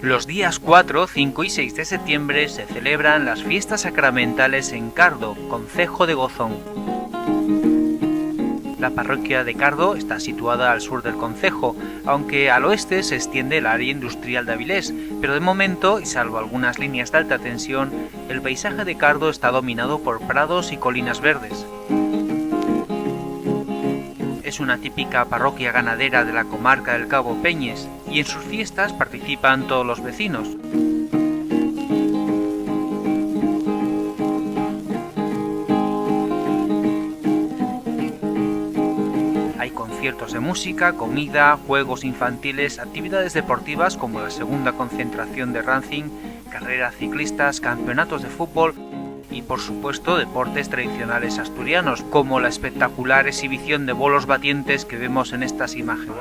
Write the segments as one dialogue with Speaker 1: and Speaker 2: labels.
Speaker 1: Los días 4, 5 y 6 de septiembre se celebran las fiestas sacramentales en Cardo, concejo de Gozón. La parroquia de Cardo está situada al sur del concejo, aunque al oeste se extiende el área industrial de Avilés, pero de momento, y salvo algunas líneas de alta tensión, el paisaje de Cardo está dominado por prados y colinas verdes. Es una típica parroquia ganadera de la comarca del Cabo Peñes, y en sus fiestas participan todos los vecinos. Hay conciertos de música, comida, juegos infantiles, actividades deportivas como la segunda concentración de Racing, carreras ciclistas, campeonatos de fútbol y por supuesto deportes tradicionales asturianos, como la espectacular exhibición de bolos batientes que vemos en estas imágenes.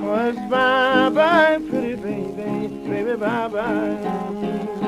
Speaker 2: Was bye bye, pretty baby, baby bye bye.